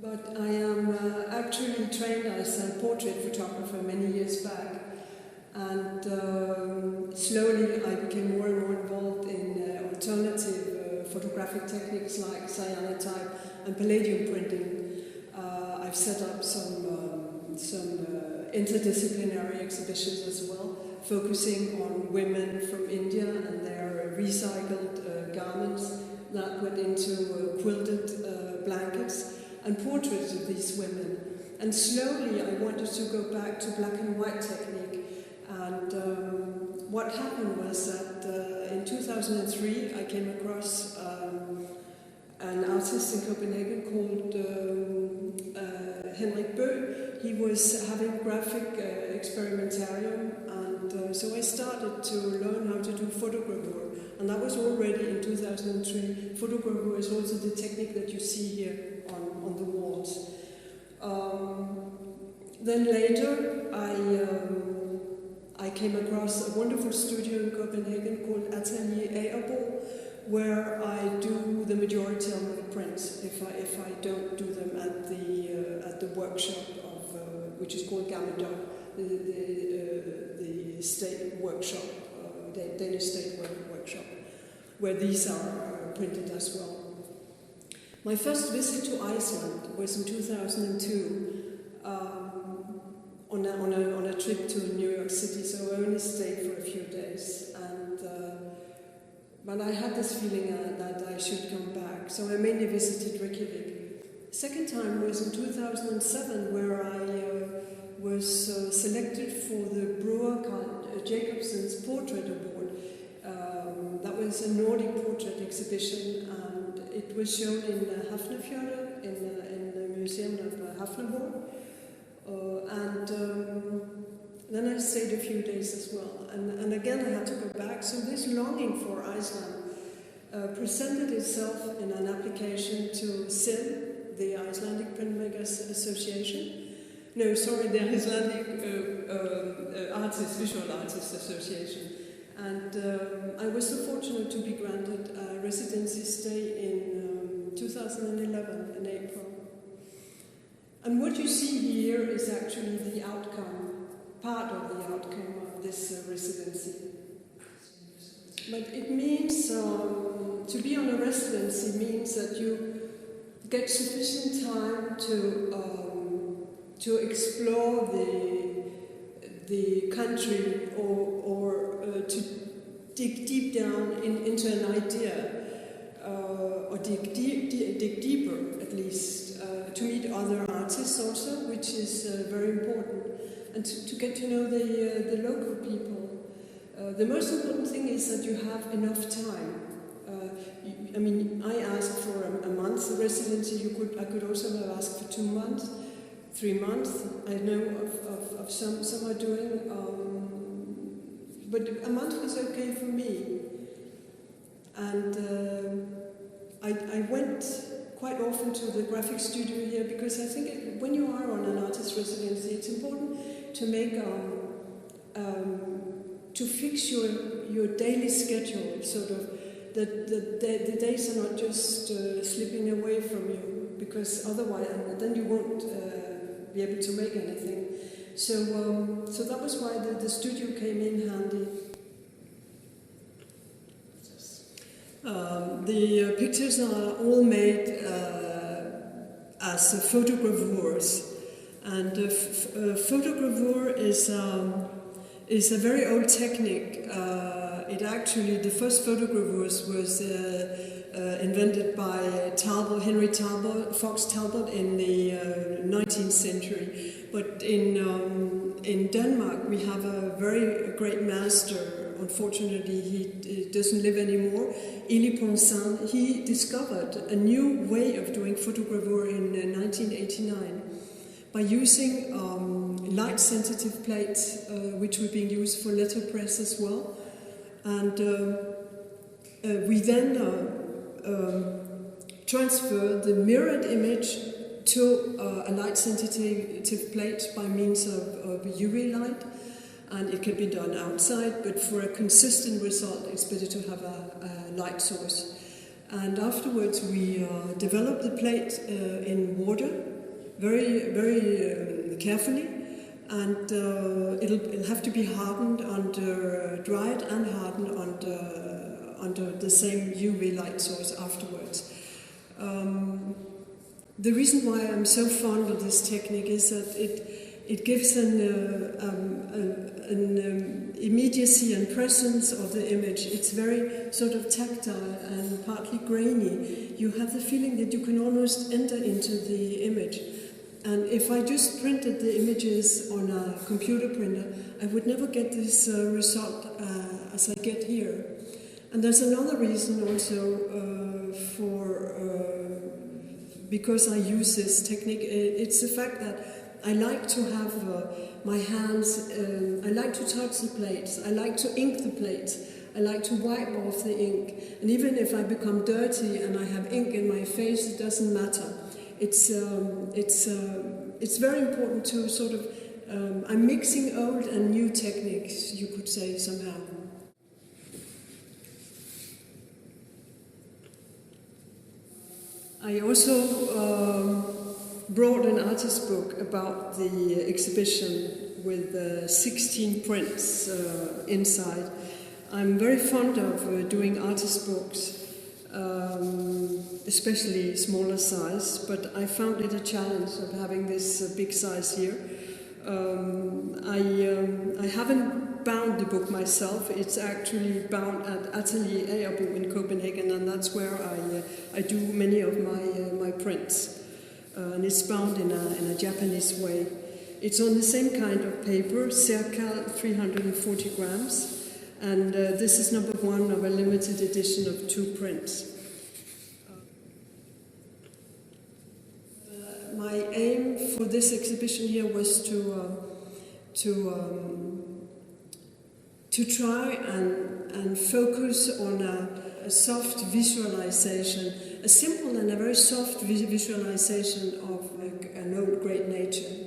but I am actually trained as a portrait photographer many years back, and slowly I became more and more involved in alternative photographic techniques like cyanotype and palladium printing. I've set up some interdisciplinary exhibitions as well, focusing on women from India and their recycled garments that went into quilted blankets and portraits of these women. And slowly I wanted to go back to black and white technique. And what happened was that in 2003 I came across an artist in Copenhagen called Henrik Bø. He was having graphic experimentarium, and so I started to learn how to do photogravure, and that was already in 2003. Photogravure is also the technique that you see here on the walls. Then later I came across a wonderful studio in Copenhagen called Atelier Agerbo, where I do the majority of my prints if I don't do them at the workshop of which is called Gammaldom, the state workshop, the Danish state workshop, where these are printed as well. My first visit to Iceland was in 2002 on a trip to New York City, so I only stayed for a few days, but I had this feeling that I should come back, so I mainly visited Reykjavik. Second time was in 2007, where I was selected for the Brewer Carl Jacobsen's Portrait Award. That was a Nordic portrait exhibition, and it was shown in Hafnarfjörður, in the Museum of Hafnarborg. Then I stayed a few days as well, and again I had to go back. So this longing for Iceland presented itself in an application to SIM, the Icelandic Printmakers Association. No, sorry, the Icelandic Visual Artists Association. And I was so fortunate to be granted a residency stay in 2011 in April. And what you see here is actually the outcome, part of the outcome of this residency. But it means, to be on a residency means that you get sufficient time to explore the country or to dig deep down into an idea, or dig deeper at least, to meet other artists also, which is very important, and to get to know the local people. The most important thing is that you have enough time. I asked for a month's residency. I could also have asked for 2 months, 3 months. I know of some are doing, but a month was okay for me. And I went quite often to the graphic studio here because I think when you are on an artist residency, it's important to make to fix your daily schedule, sort of. That the days are not just slipping away from you, because otherwise, then you won't be able to make anything. So that was why the studio came in handy. The pictures are all made as photogravures, and photogravure is a very old technique. The first photogravures was invented by Henry Fox Talbot in the 19th century. But in Denmark we have a very great master. Unfortunately, he doesn't live anymore. Élie Ponsin. He discovered a new way of doing photogravure in 1989 by using light-sensitive plates, which were being used for letterpress as well. And we then transfer the mirrored image to a light-sensitive plate by means of UV light, and it can be done outside, but for a consistent result it's better to have a light source. And afterwards we develop the plate in water, very carefully, and it'll have to be hardened dried and hardened under the same UV light source afterwards. The reason why I'm so fond of this technique is that it gives an immediacy and presence of the image. It's very sort of tactile and partly grainy. You have the feeling that you can almost enter into the image. And if I just printed the images on a computer printer, I would never get this result as I get here. And there's another reason also because I use this technique. It's the fact that I like to have my hands, I like to touch the plates, I like to ink the plates, I like to wipe off the ink. And even if I become dirty and I have ink in my face, it doesn't matter. It's very important to sort of, I'm mixing old and new techniques, you could say somehow. I also brought an artist book about the exhibition with 16 prints inside. I'm very fond of doing artist books, especially smaller size, but I found it a challenge of having this big size here. I haven't bound the book myself. It's actually bound at Atelier Agerbo in Copenhagen, and that's where I do many of my prints. And it's bound in a Japanese way. It's on the same kind of paper, Circa 340 grams, and this is number 1 of a limited edition of 2 prints. My aim for this exhibition here was to try and focus on a soft visualization, a simple and a very soft visualization of an old great nature.